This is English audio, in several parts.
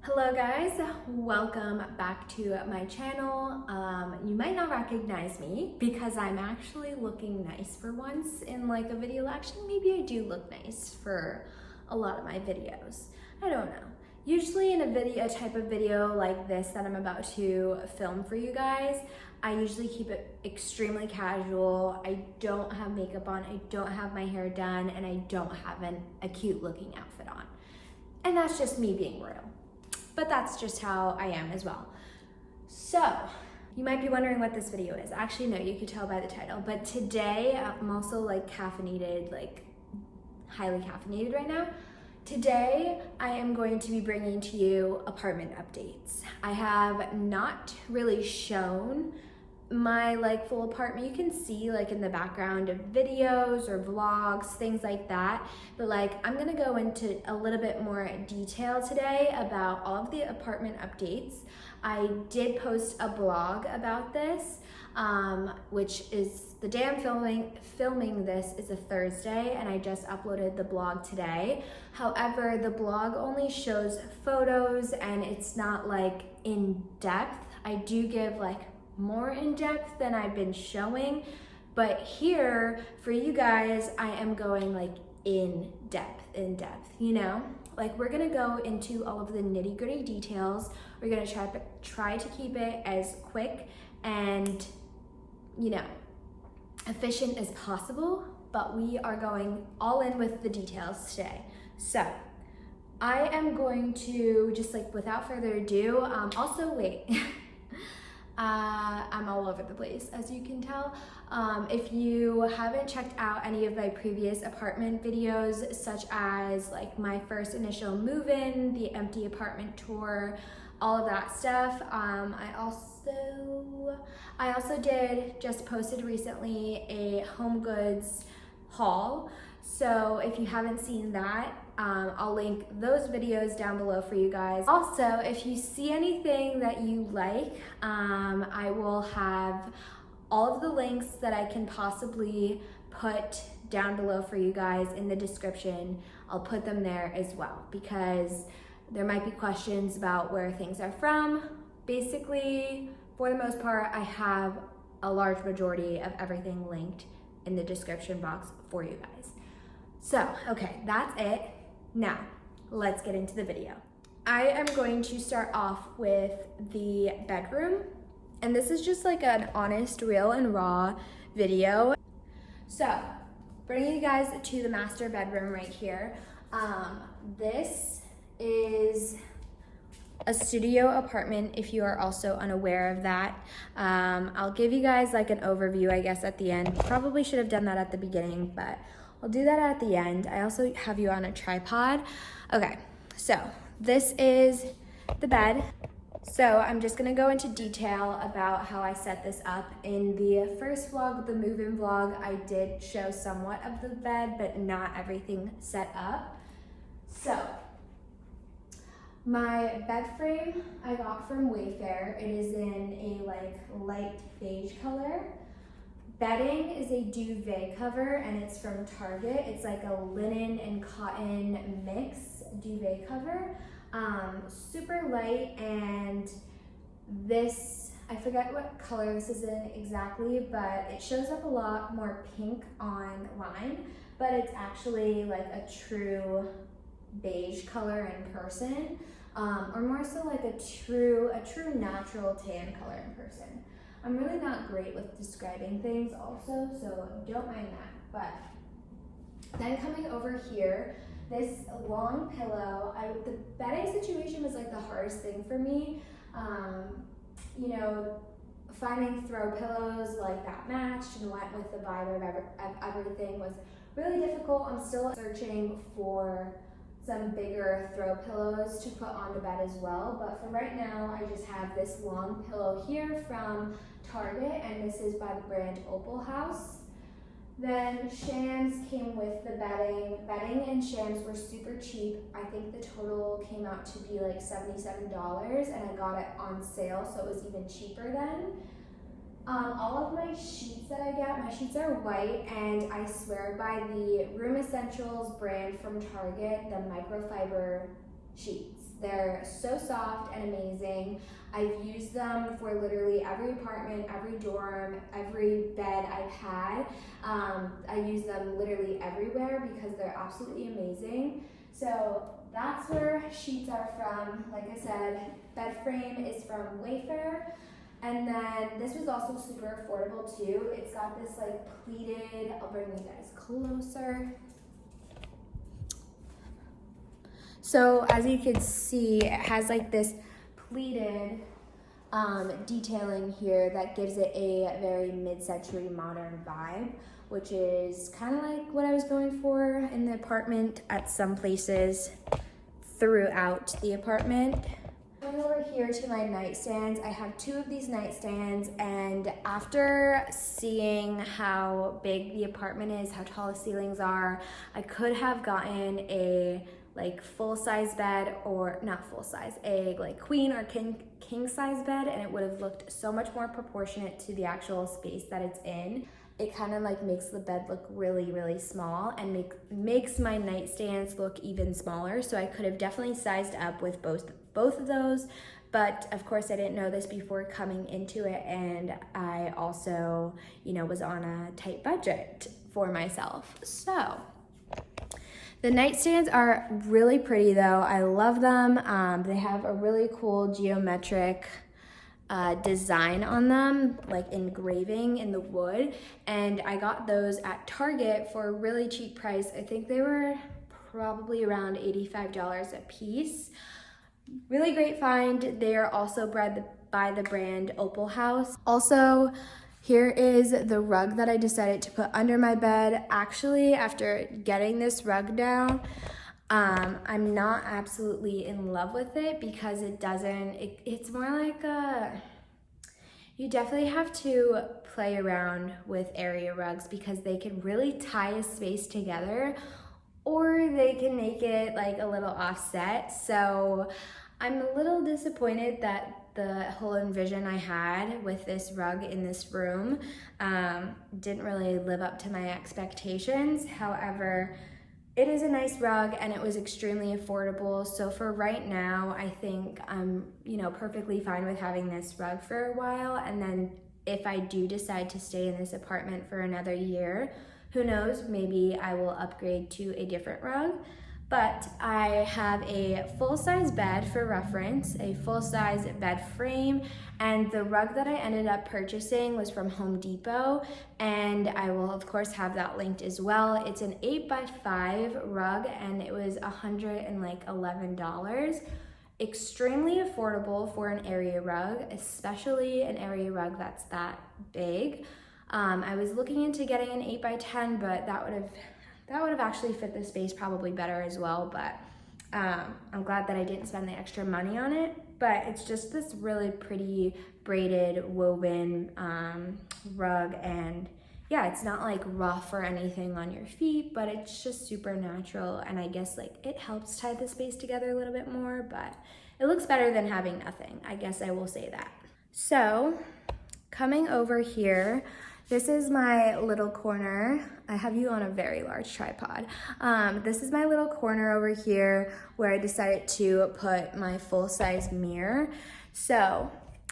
Hello guys, welcome back to my channel. You might not recognize me because I'm actually looking nice for once in like a video. Actually, maybe I do look nice for a lot of my videos. I don't know. Usually in a type of video like this that I'm about to film for you guys, I usually keep it extremely casual. I don't have makeup on, I don't have my hair done, and I don't have a cute looking outfit on. And that's just me being real. But that's just how I am as well. So, you might be wondering what this video is. Actually, no, you could tell by the title. But today, I'm also like caffeinated, like highly caffeinated right now. Today, I am going to be bringing to you apartment updates. I have not really shown my like full apartment. You can see like in the background of videos or vlogs, things like that, but like I'm gonna go into a little bit more detail today about all of the apartment updates. I did post a blog about this, which is the day I'm filming this is a Thursday, and I just uploaded the blog today. However, the blog only shows photos and it's not like in depth. I do give like more in depth than I've been showing, but here for you guys, I am going like in depth, you know? Like we're gonna go into all of the nitty gritty details. We're gonna try to keep it as quick and, you know, efficient as possible, but we are going all in with the details today. So I am going to just like without further ado, also wait. I'm all over the place, as you can tell. If you haven't checked out any of my previous apartment videos, such as like my first initial move-in, the empty apartment tour, all of that stuff, I also just posted recently a home goods haul. So if you haven't seen that, I'll link those videos down below for you guys. Also, if you see anything that you like, I will have all of the links that I can possibly put down below for you guys in the description. I'll put them there as well because there might be questions about where things are from. Basically, for the most part, I have a large majority of everything linked in the description box for you guys. So, okay, that's it. Now, let's get into the video. I am going to start off with the bedroom, and this is just like an honest, real and raw video. So, bringing you guys to the master bedroom right here. This is a studio apartment if you are also unaware of that. I'll give you guys like an overview, I guess, at the end. Probably should have done that at the beginning, but I'll do that at the end. I also have you on a tripod. Okay, so this is the bed. So I'm just gonna go into detail about how I set this up. In the first vlog, the move-in vlog, I did show somewhat of the bed, but not everything set up. So, my bed frame I got from Wayfair. It is in a like light beige color. Bedding is a duvet cover and it's from Target. It's like a linen and cotton mix duvet cover. Super light, and this, I forget what color this is in exactly, but it shows up a lot more pink online, but it's actually like a true beige color in person, or more so like a true natural tan color in person. I'm really not great with describing things also, so don't mind that. But then coming over here, this long pillow, the bedding situation was like the hardest thing for me. You know, finding throw pillows like that matched and went with the vibe of everything was really difficult. I'm still searching for some bigger throw pillows to put on the bed as well, but for right now I just have this long pillow here from Target, and this is by the brand Opal House. Then shams came with the bedding. Bedding and shams were super cheap. I think the total came out to be like $77, and I got it on sale, so it was even cheaper then. All of my sheets that I get, my sheets are white, and I swear by the Room Essentials brand from Target, the microfiber sheets. They're so soft and amazing. I've used them for literally every apartment, every dorm, every bed I've had. I use them literally everywhere because they're absolutely amazing. So that's where sheets are from. Like I said, bed frame is from Wayfair. And then this was also super affordable too. It's got this like pleated, I'll bring you guys closer. So as you can see, it has like this pleated detailing here that gives it a very mid-century modern vibe, which is kind of like what I was going for in the apartment at some places throughout the apartment. Going over here to my nightstands, I have 2 of these nightstands, and after seeing how big the apartment is, how tall the ceilings are, I could have gotten a like full-size bed, or not full-size, a like queen or king size bed, and it would have looked so much more proportionate to the actual space that it's in. It kind of like makes the bed look really, really small and makes my nightstands look even smaller. So I could have definitely sized up with both of those. But of course I didn't know this before coming into it. And I also, you know, was on a tight budget for myself. So the nightstands are really pretty though. I love them. They have a really cool geometric design on them, like engraving in the wood, and I got those at Target for a really cheap price. I think they were probably around $85 a piece. Really great find. They are also by the brand Opal House. Also, here is the rug that I decided to put under my bed. Actually, after getting this rug down, I'm not absolutely in love with it because it's more like you definitely have to play around with area rugs because they can really tie a space together, or they can make it like a little offset. So I'm a little disappointed that the whole envision I had with this rug in this room didn't really live up to my expectations. However, it is a nice rug and it was extremely affordable. So for right now, I think I'm, you know, perfectly fine with having this rug for a while. And then if I do decide to stay in this apartment for another year, who knows, maybe I will upgrade to a different rug. But I have a full-size bed for reference, a full-size bed frame, and the rug that I ended up purchasing was from Home Depot, and I will of course have that linked as well. It's an 8x5 rug and it was $111. Extremely affordable for an area rug, especially an area rug that's that big. I was looking into getting an 8x10, but that would have actually fit the space probably better as well, but I'm glad that I didn't spend the extra money on it. But it's just this really pretty braided woven rug, and yeah, it's not like rough or anything on your feet, but it's just super natural, and I guess like it helps tie the space together a little bit more, but it looks better than having nothing. I guess I will say that. So coming over here, this is my little corner. I have you on a very large tripod. This is my little corner over here where I decided to put my full-size mirror. So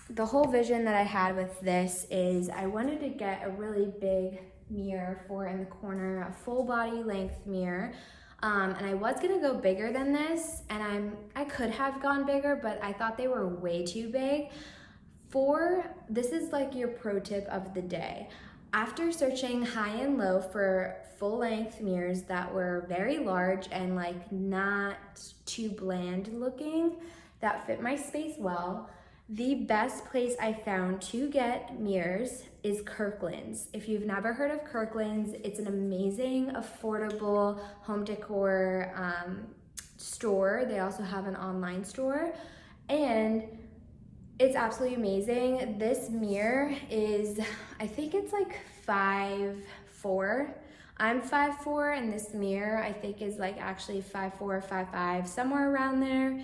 the whole vision that I had with this is I wanted to get a really big mirror for in the corner, a full body length mirror. And I was gonna go bigger than this, and I could have gone bigger, but I thought they were way too big. This is like your pro tip of the day. After searching high and low for full-length mirrors that were very large and like not too bland looking, that fit my space well, the best place I found to get mirrors is Kirkland's. If you've never heard of Kirkland's, it's an amazing, affordable home decor store. They also have an online store, and it's absolutely amazing. This mirror is, I think it's like 5'4". I'm 5'4", and this mirror I think is like actually 5'4", 5'5", somewhere around there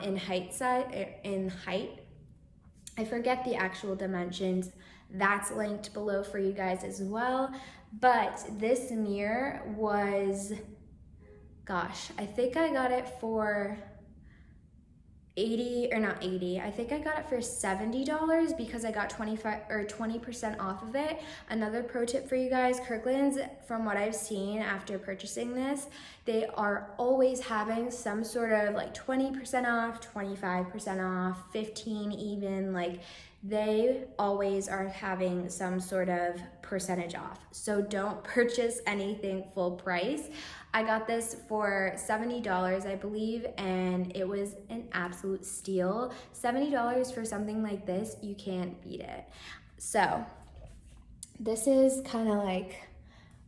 in height. I forget the actual dimensions. That's linked below for you guys as well. But this mirror was, gosh, I think I got it for 80, or not 80, I think I got it for $70 because I got 20% off of it. Another pro tip for you guys, Kirkland's, from what I've seen after purchasing this, they are always having some sort of like 20% off, 25% off, 15 even, like they always are having some sort of percentage off. So don't purchase anything full price. I got this for $70, I believe, and it was an absolute steal. $70 for something like this, you can't beat it. So this is kind of like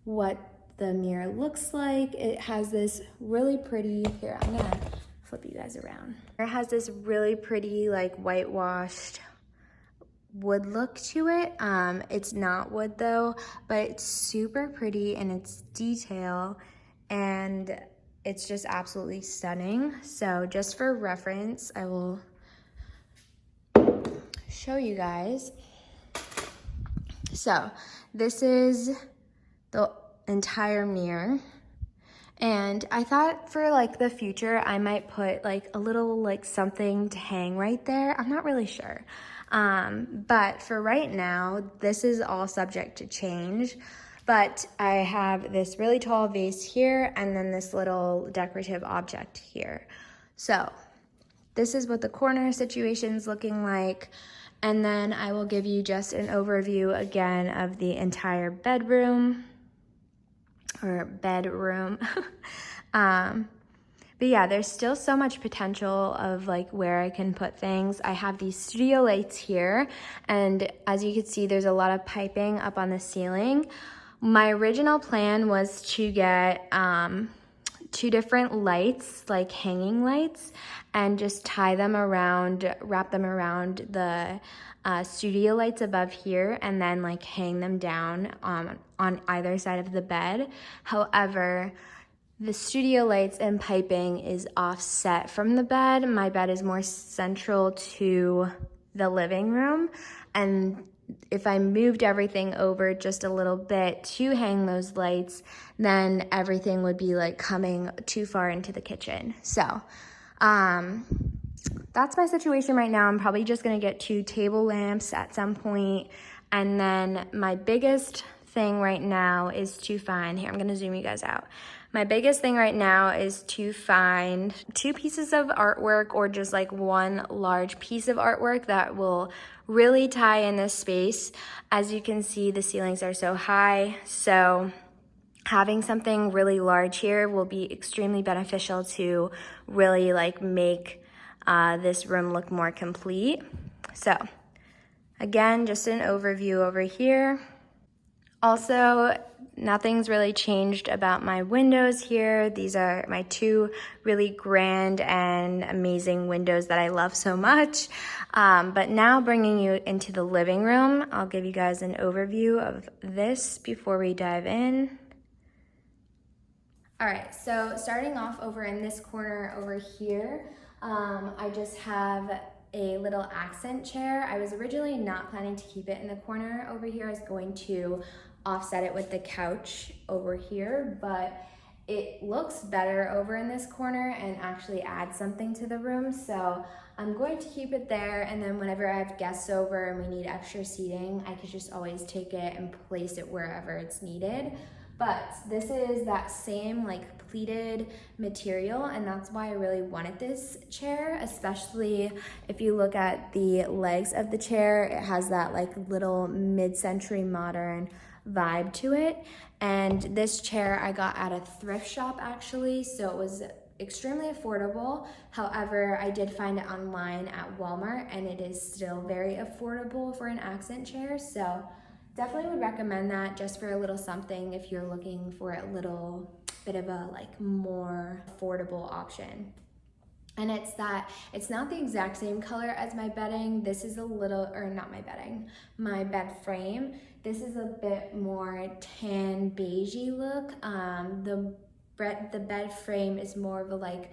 what the mirror looks like. It has this really pretty, here, I'm gonna flip you guys around. It has this really pretty like whitewashed wood look to it. It's not wood though, but it's super pretty in its detail, and it's just absolutely stunning. So just for reference, I will show you guys. So this is the entire mirror, and I thought for like the future I might put like a little like something to hang right there. I'm not really sure. But for right now, this is all subject to change. But I have this really tall vase here and then this little decorative object here. So this is what the corner situation's looking like. And then I will give you just an overview again of the entire bedroom. But yeah, there's still so much potential of like where I can put things. I have these studio lights here, and as you can see, there's a lot of piping up on the ceiling. My original plan was to get 2 different lights, like hanging lights, and just tie them around, wrap them around the studio lights above here, and then like hang them down on either side of the bed. However, the studio lights and piping is offset from the bed. My bed is more central to the living room, and if I moved everything over just a little bit to hang those lights, then everything would be like coming too far into the kitchen. So that's my situation right now. I'm probably just gonna get 2 table lamps at some point, and then my biggest thing right now is to find, here I'm gonna zoom you guys out. My biggest thing right now is to find 2 pieces of artwork, or just like 1 large piece of artwork that will really tie in this space. As you can see, the ceilings are so high, so having something really large here will be extremely beneficial to really like make this room look more complete. So again, just an overview over here. Also, nothing's really changed about my windows here. These are my 2 really grand and amazing windows that I love so much. But now bringing you into the living room, I'll give you guys an overview of this before we dive in. All right, so starting off over in this corner over here, I just have a little accent chair. I was originally not planning to keep it in the corner over here. I was going to offset it with the couch over here, but it looks better over in this corner and actually adds something to the room. So I'm going to keep it there, and then whenever I have guests over and we need extra seating, I could just always take it and place it wherever it's needed. But this is that same like pleated material, and that's why I really wanted this chair, especially if you look at the legs of the chair. It has that like little mid-century modern vibe to it. And this chair I got at a thrift shop actually, so it was extremely affordable. However, I did find it online at Walmart, and it is still very affordable for an accent chair. So definitely would recommend that just for a little something if you're looking for a little bit of a like more affordable option. And it's not the exact same color as my bedding. This is a little, or not my bedding, my bed frame. This is a bit more tan beigey look. The bed frame is more of a like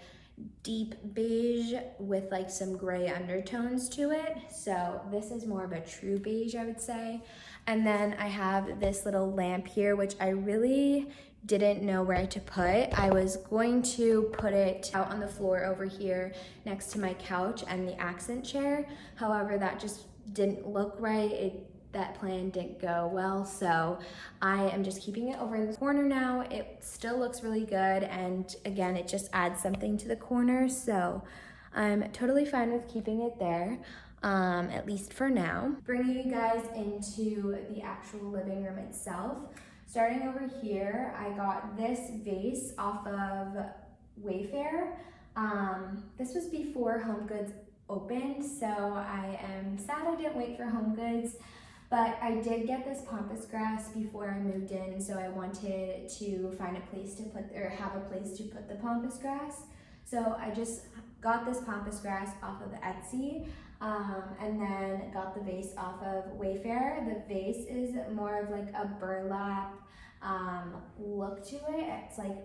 deep beige with like some gray undertones to it. So this is more of a true beige, I would say. And then I have this little lamp here, which I really didn't know where to put. I was going to put it out on the floor over here next to my couch and the accent chair. However, that just didn't look right. That plan didn't go well, so I am just keeping it over in the corner now. It still looks really good, and again, it just adds something to the corner, so I'm totally fine with keeping it there, at least for now. Bringing you guys into the actual living room itself. Starting over here, I got this vase off of Wayfair. This was before HomeGoods opened, so I am sad I didn't wait for HomeGoods, but I did get this pampas grass before I moved in, so I wanted to find a place to put, or have a place to put the pampas grass. So I just got this pampas grass off of Etsy, and then got the vase off of Wayfair. The vase is more of like a burlap look to it. It's like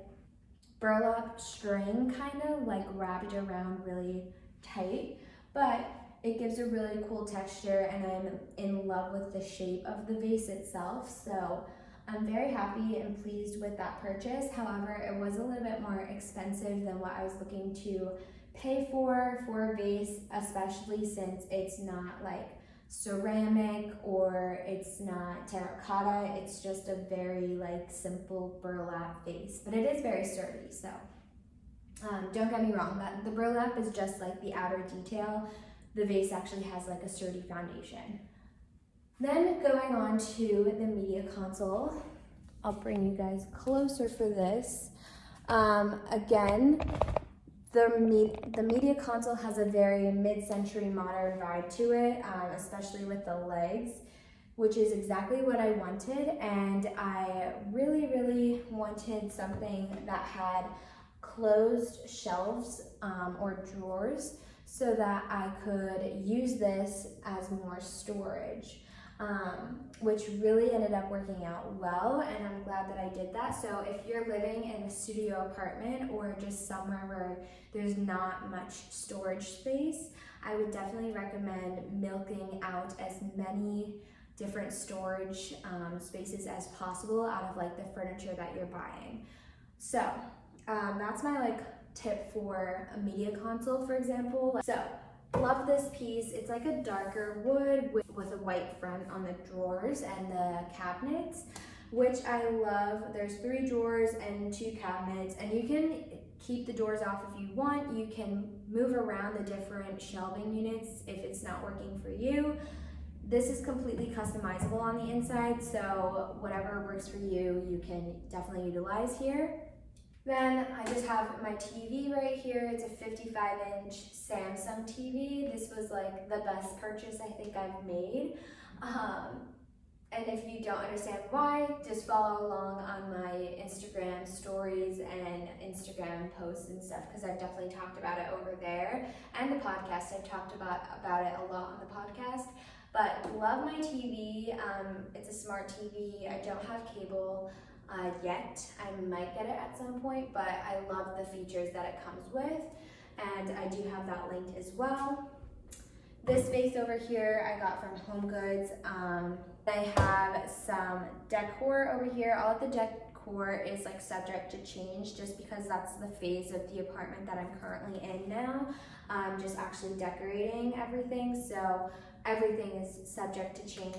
burlap string, kind of like wrapped around really tight, but it gives a really cool texture, and I'm in love with the shape of the vase itself, so I'm very happy and pleased with that purchase. However, it was a little bit more expensive than what I was looking to pay for a vase, especially since it's not like ceramic or it's not terracotta. It's just a very like simple burlap vase, but it is very sturdy, so don't get me wrong, that the burlap is just like the outer detail. The vase actually has like a sturdy foundation. Then going on to the media console, I'll bring you guys closer for this. Again, the media console has a very mid-century modern vibe to it, especially with the legs, which is exactly what I wanted, and I really wanted something that had closed shelves or drawers, so that I could use this as more storage, which really ended up working out well, and I'm glad that I did that. So if you're living in a studio apartment or just somewhere where there's not much storage space, I would definitely recommend milking out as many different storage spaces as possible out of like the furniture that you're buying. So that's my like tip for a media console, for example. So love this piece. It's like a darker wood with a white front on the drawers and the cabinets, which I love. There's 3 drawers and 2 cabinets, and you can keep the doors off if you want. You can move around the different shelving units if it's not working for you. This is completely customizable on the inside, so whatever works for you, you can definitely utilize here. Then I just have my TV right here. It's a 55-inch Samsung TV. This was like the best purchase I think I've made. And if you don't understand why, just follow along on my Instagram stories and Instagram posts and stuff, because I've definitely talked about it over there. And the podcast, I've talked about it a lot on the podcast. But love my TV. It's a smart TV. I don't have cable yet. I might get it at some point, but I love the features that it comes with, and I do have that linked as well. This vase over here I got from HomeGoods. I have some decor over here. All of the decor is like subject to change, just because that's the phase of the apartment that I'm currently in now. I'm just actually decorating everything, so everything is subject to change.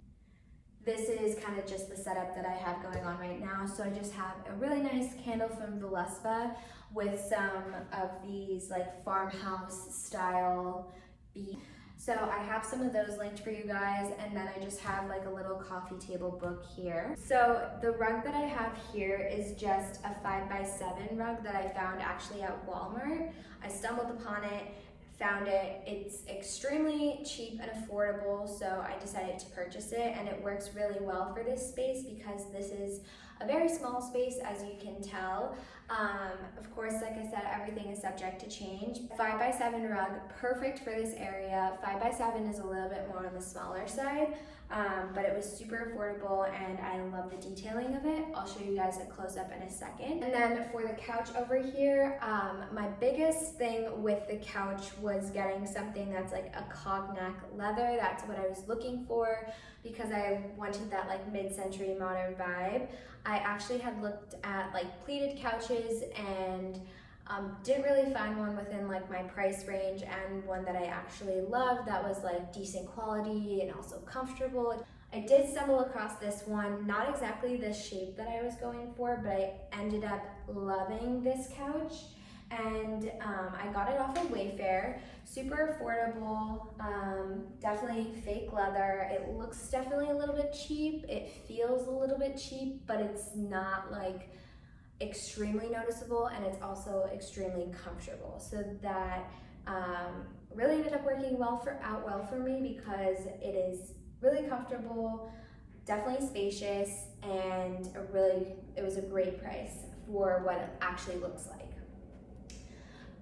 This is kind of just the setup that I have going on right now. So I just have a really nice candle from Valespa with some of these like farmhouse style beads. So I have some of those linked for you guys, and then I just have like a little coffee table book here. So the rug that I have here is just a 5x7 rug that I found actually at Walmart. I stumbled upon it, found it. It's extremely cheap and affordable, so I decided to purchase it, and it works really well for this space because this is a very small space, as you can tell. Of course, like I said, everything is subject to change. 5x7 rug, perfect for this area. 5x7 is a little bit more on the smaller side, but it was super affordable and I love the detailing of it. I'll show you guys a close-up in a second. And then for the couch over here, my biggest thing with the couch was getting something that's like a cognac leather. That's what I was looking for because I wanted that like mid-century modern vibe. I actually had looked at like pleated couches and didn't really find one within like my price range and one that I actually loved that was like decent quality and also comfortable. I did stumble across this one, not exactly the shape that I was going for, but I ended up loving this couch. And I got it off of Wayfair, super affordable, definitely fake leather. It looks definitely a little bit cheap, it feels a little bit cheap, but it's not like extremely noticeable, and it's also extremely comfortable. So that really ended up working out well for me because it is really comfortable, definitely spacious, and it was a great price for what it actually looks like.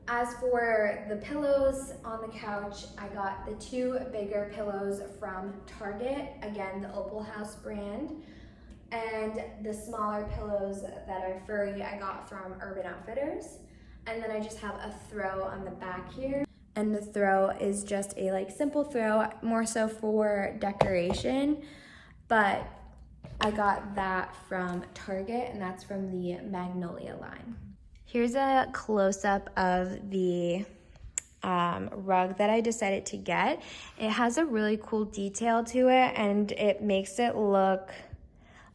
As for the pillows on the couch, I got the 2 bigger pillows from Target, again the Opal House brand, and the smaller pillows that are furry I got from Urban Outfitters. And then I just have a throw on the back here. And the throw is just a like simple throw, more so for decoration, but I got that from Target, and that's from the Magnolia line. Here's a close-up of the rug that I decided to get. It has a really cool detail to it, and it makes it look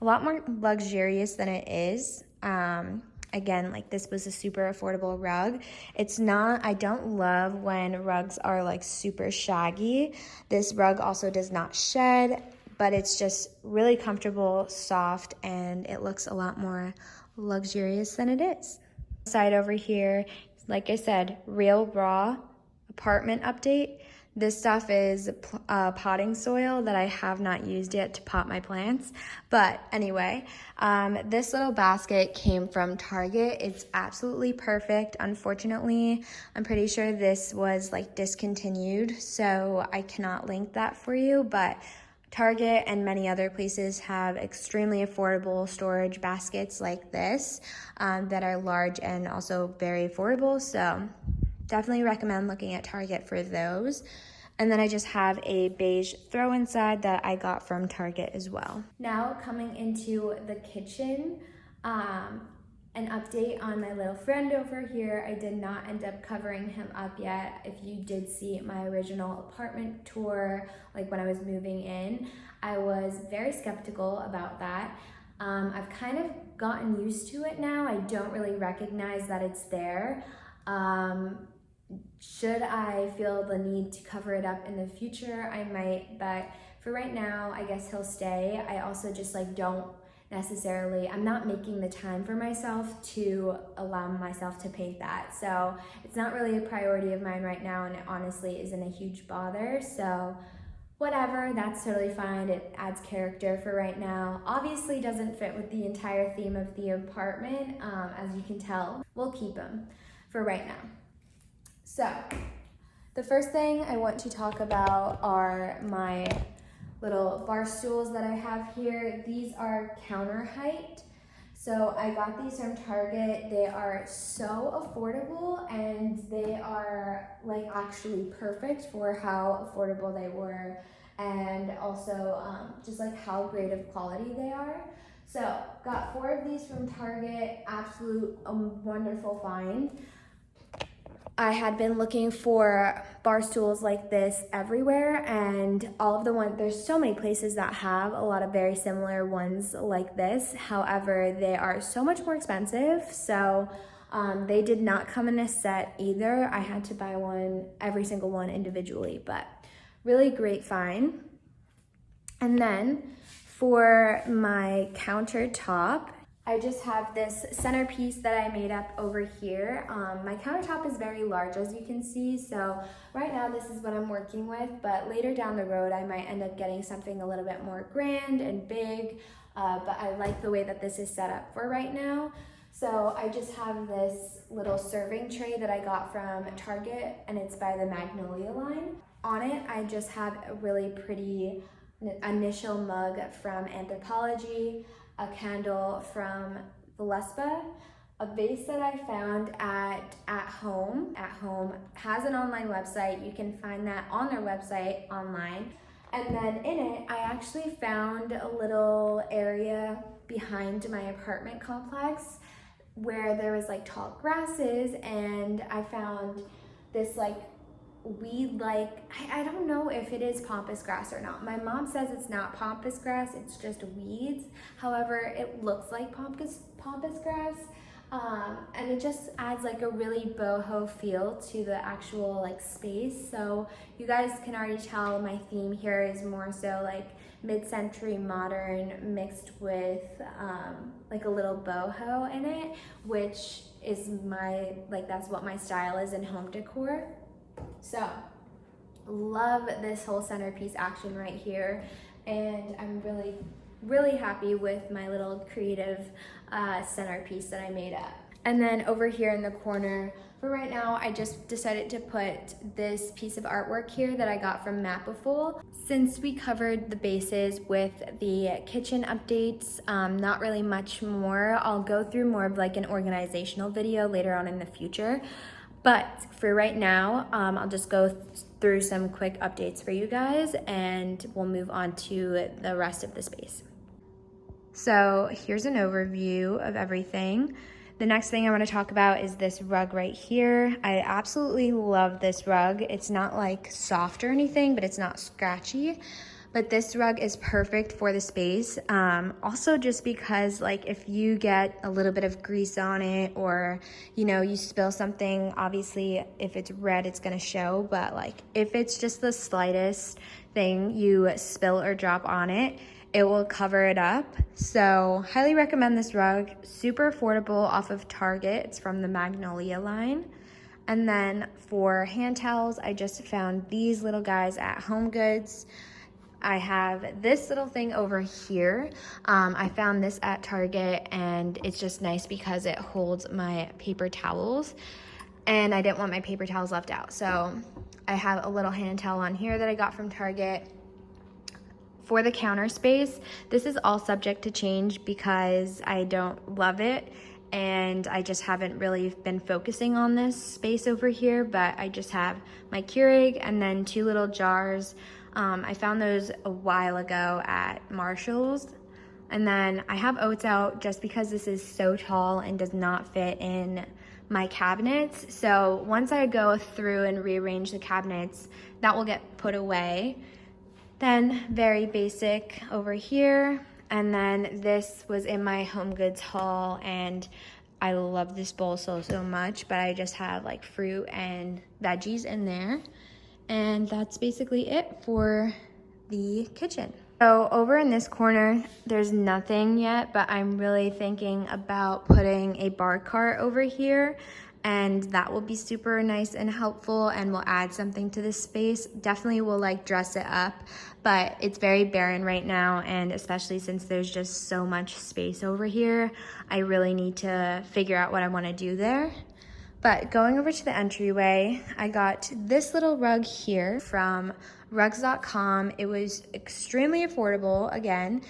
a lot more luxurious than it is. Again, like this was a super affordable rug. It's not, I don't love when rugs are like super shaggy. This rug also does not shed, but it's just really comfortable, soft, and it looks a lot more luxurious than it is. Side over here, like I said, real raw apartment update. This stuff is potting soil that I have not used yet to pot my plants. But anyway, this little basket came from Target. It's absolutely perfect. Unfortunately, I'm pretty sure this was like discontinued, so I cannot link that for you, but Target and many other places have extremely affordable storage baskets like this that are large and also very affordable. So definitely recommend looking at Target for those. And then I just have a beige throw inside that I got from Target as well. Now coming into the kitchen, an update on my little friend over here. I did not end up covering him up yet. If you did see my original apartment tour, like when I was moving in, I was very skeptical about that. I've kind of gotten used to it now. I don't really recognize that it's there. Should I feel the need to cover it up in the future, I might, but for right now, I guess he'll stay. I also just like don't necessarily, I'm not making the time for myself to allow myself to paint that. So it's not really a priority of mine right now, and it honestly isn't a huge bother. So whatever, that's totally fine. It adds character for right now. Obviously doesn't fit with the entire theme of the apartment, as you can tell. We'll keep him for right now. So the first thing I want to talk about are my little bar stools that I have here. These are counter height. So I got these from Target. They are so affordable, and they are like actually perfect for how affordable they were, and also just like how great of quality they are. So got 4 of these from Target, absolute wonderful find. I had been looking for bar stools like this everywhere, and all of the ones, there's so many places that have a lot of very similar ones like this. However, they are so much more expensive, so they did not come in a set either. I had to buy every single one individually, but really great find. And then for my countertop, I just have this centerpiece that I made up over here. My countertop is very large, as you can see, so right now this is what I'm working with, but later down the road I might end up getting something a little bit more grand and big, but I like the way that this is set up for right now. So I just have this little serving tray that I got from Target, and it's by the Magnolia line. On it, I just have a really pretty initial mug from Anthropologie, a candle from Valespa, a vase that I found at home. At Home has an online website. You can find that on their website online. And then in it, I actually found a little area behind my apartment complex where there was like tall grasses, and I found this like weed, like I don't know if it is pampas grass or not. My mom says it's not pampas grass, it's just weeds. However, it looks like pampas grass. And it just adds like a really boho feel to the actual like space. So you guys can already tell my theme here is more so like mid-century modern mixed with like a little boho in it, which is that's what my style is in home decor. So love this whole centerpiece action right here, and I'm really happy with my little creative centerpiece that I made up. And then over here in the corner, for right now, I just decided to put this piece of artwork here that I got from Mapiful. Since we covered the bases with the kitchen updates, not really much more. I'll go through more of like an organizational video later on in the future. But for right now, I'll just go through some quick updates for you guys, and we'll move on to the rest of the space. So here's an overview of everything. The next thing I want to talk about is this rug right here. I absolutely love this rug. It's not like soft or anything, but it's not scratchy. But this rug is perfect for the space. Also just because like if you get a little bit of grease on it, or you spill something, obviously if it's red it's gonna show, but like if it's just the slightest thing you spill or drop on it, it will cover it up. So highly recommend this rug. Super affordable, off of Target. It's from the Magnolia line. And then for hand towels, I just found these little guys at HomeGoods. I have this little thing over here. I found this at Target, and it's just nice because it holds my paper towels, and I didn't want my paper towels left out. So I have a little hand towel on here that I got from Target. For the counter space, this is all subject to change because I don't love it, and I just haven't really been focusing on this space over here, but I just have my Keurig and then 2 little jars. I found those a while ago at Marshall's. And then I have oats out just because this is so tall and does not fit in my cabinets. So once I go through and rearrange the cabinets, that will get put away. Then very basic over here. And then this was in my HomeGoods haul, and I love this bowl so much, but I just have like fruit and veggies in there. And that's basically it for the kitchen. So over in this corner, there's nothing yet, but I'm really thinking about putting a bar cart over here, and that will be super nice and helpful and will add something to this space. Definitely will like dress it up, but it's very barren right now, and especially since there's just so much space over here, I really need to figure out what I want to do there. But going over to the entryway, I got this little rug here from rugs.com. It was extremely affordable, again.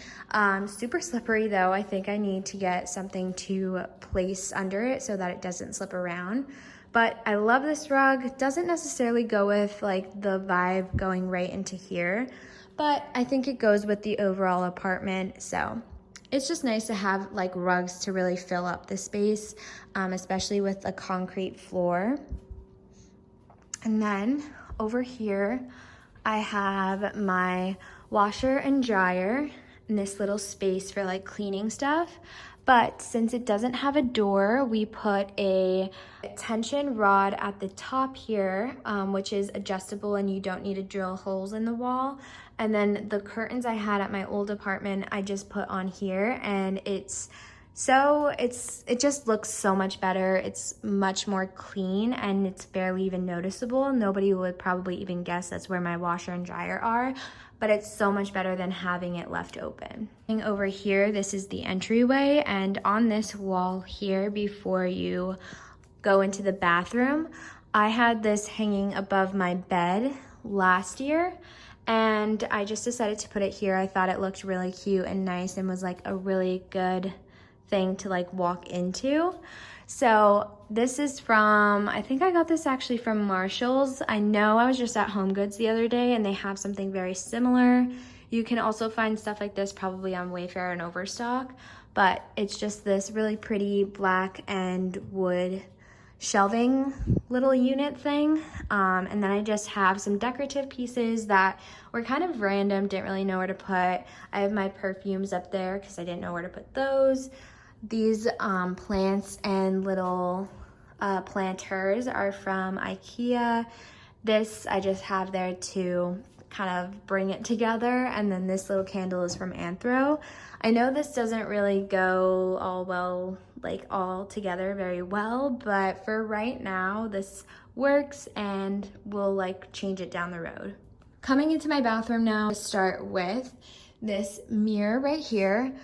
Super slippery though. I think I need to get something to place under it so that it doesn't slip around. But I love this rug. It doesn't necessarily go with like the vibe going right into here, but I think it goes with the overall apartment. So it's just nice to have like rugs to really fill up the space, especially with a concrete floor. And then over here, I have my washer and dryer in this little space for like cleaning stuff. But since it doesn't have a door, we put a tension rod at the top here, which is adjustable and you don't need to drill holes in the wall. And then the curtains I had at my old apartment, I just put on here, and it just looks so much better. It's much more clean, and it's barely even noticeable. Nobody would probably even guess that's where my washer and dryer are, but it's so much better than having it left open. Over here, this is the entryway, and on this wall here, before you go into the bathroom, I had this hanging above my bed last year, and I just decided to put it here. I thought it looked really cute and nice and was like a really good thing to like walk into. So this is from, I think I got this actually from Marshall's. I know I was just at Home Goods the other day and they have something very similar. You can also find stuff like this probably on Wayfair and Overstock, but it's just this really pretty black and wood shelving little unit thing. And then I just have some decorative pieces that were kind of random, didn't really know where to put. I have my perfumes up there because I didn't know where to put those. These plants and little planters are from IKEA. This I just have there to kind of bring it together, and then this little candle is from Anthro. I know this doesn't really go all together very well, but for right now this works, and we'll like change it down the road. Coming into my bathroom now, to start with this mirror right here.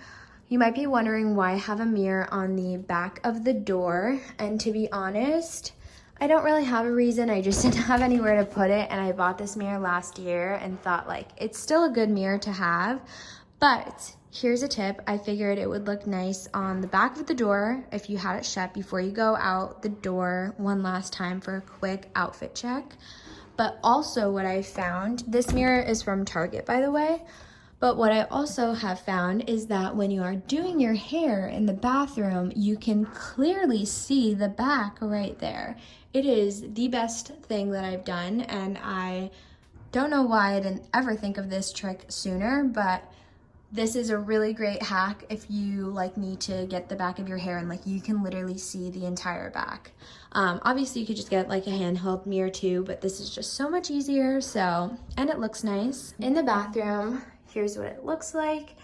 You might be wondering why I have a mirror on the back of the door, and to be honest, I don't really have a reason. I just didn't have anywhere to put it, and I bought this mirror last year and thought like it's still a good mirror to have. But here's a tip. I figured it would look nice on the back of the door if you had it shut before you go out the door one last time for a quick outfit check. But also what I found, this mirror is from Target, by the way. But what I also have found is that when you are doing your hair in the bathroom, you can clearly see the back right there. It is the best thing that I've done, and I don't know why I didn't ever think of this trick sooner, but this is a really great hack if you like need to get the back of your hair and like you can literally see the entire back. Obviously you could just get like a handheld mirror too, but this is just so much easier. And it looks nice. In the bathroom, here's what it looks like.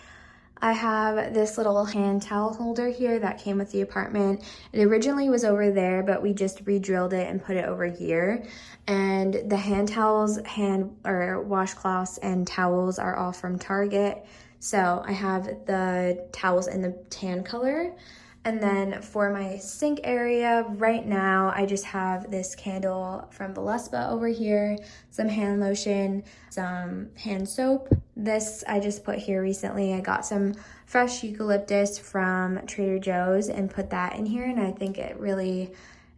I have this little hand towel holder here that came with the apartment. It originally was over there, but we just re-drilled it and put it over here. And the hand towels, washcloths and towels are all from Target. So I have the towels in the tan color. And then for my sink area, right now, I just have this candle from Vanessamferraiolo over here, some hand lotion, some hand soap. This I just put here recently. I got some fresh eucalyptus from Trader Joe's and put that in here, and I think it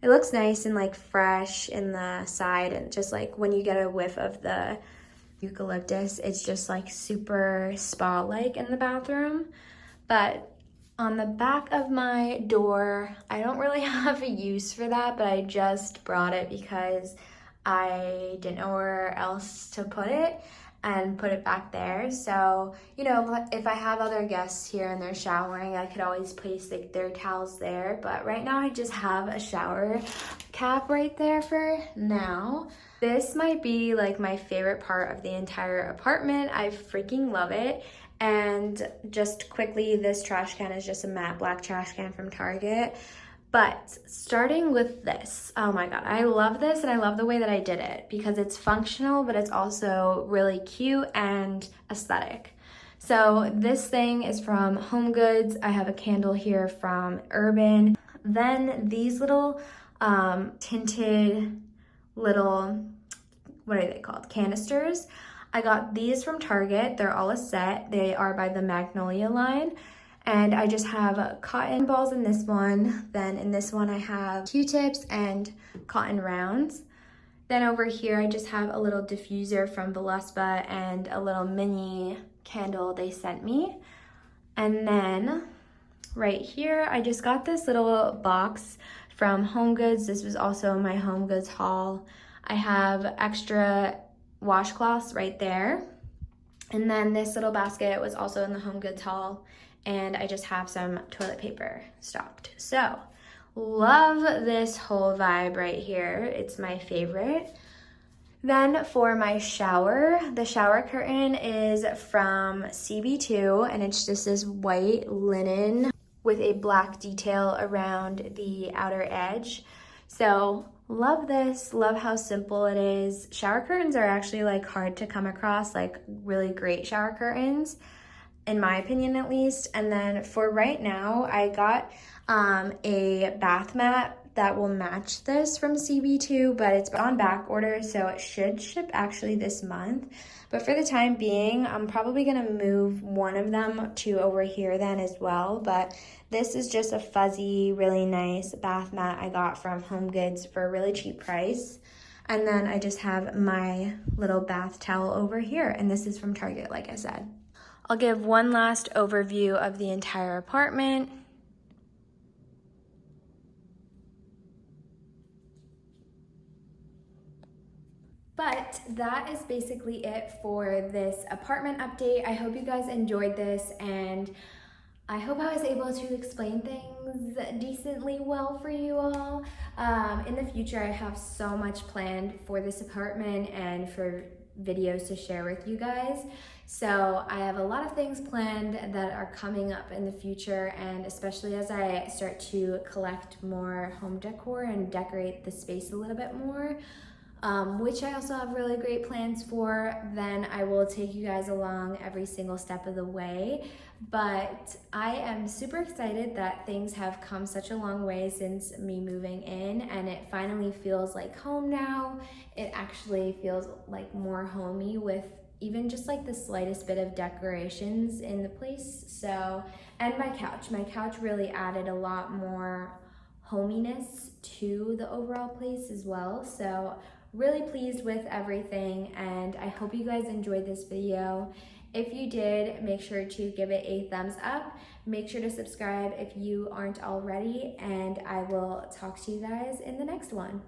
looks nice and like fresh in the side, and just like when you get a whiff of the eucalyptus, it's just like super spa-like in the bathroom. But on the back of my door, I don't really have a use for that, but I just brought it because I didn't know where else to put it and put it back there. So, you know, if I have other guests here and they're showering, I could always place like their towels there. But right now I just have a shower cap right there for now. This might be like my favorite part of the entire apartment. I freaking love it. And just quickly, this trash can is just a matte black trash can from Target. But starting with this, oh my God, I love this, and I love the way that I did it because it's functional, but it's also really cute and aesthetic. So this thing is from Home Goods. I have a candle here from Urban. Then these little tinted little, what are they called? Canisters. I got these from Target. They're all a set. They are by the Magnolia line. And I just have cotton balls in this one. Then in this one I have Q-tips and cotton rounds. Then over here I just have a little diffuser from Vanessamferraiolo and a little mini candle they sent me. And then right here I just got this little box from Home Goods. This was also my Home Goods haul. I have extra washcloths right there. And then this little basket was also in the Home Goods haul, and I just have some toilet paper stocked. So love this whole vibe right here. It's my favorite. Then for my shower, the shower curtain is from CB2, and it's just this white linen with a black detail around the outer edge. So love this, love how simple it is. Shower curtains are actually like hard to come across, like really great shower curtains. in my opinion at least. And then for right now, I got a bath mat that will match this from CB2, but it's on back order, so it should ship actually this month. But for the time being, I'm probably gonna move one of them to over here then as well. But this is just a fuzzy, really nice bath mat I got from Home Goods for a really cheap price. And then I just have my little bath towel over here, and this is from Target, like I said. I'll give one last overview of the entire apartment. But that is basically it for this apartment update. I hope you guys enjoyed this, and I hope I was able to explain things decently well for you all. In the future, I have so much planned for this apartment and for videos to share with you guys. So I have a lot of things planned that are coming up in the future, and especially as I start to collect more home decor and decorate the space a little bit more, which I also have really great plans for, then I will take you guys along every single step of the way. But I am super excited that things have come such a long way since me moving in, and it finally feels like home now. It actually feels like more homey with even just like the slightest bit of decorations in the place. So, and my couch really added a lot more hominess to the overall place as well. So really pleased with everything, and I hope you guys enjoyed this video. If you did, make sure to give it a thumbs up. Make sure to subscribe if you aren't already, and I will talk to you guys in the next one.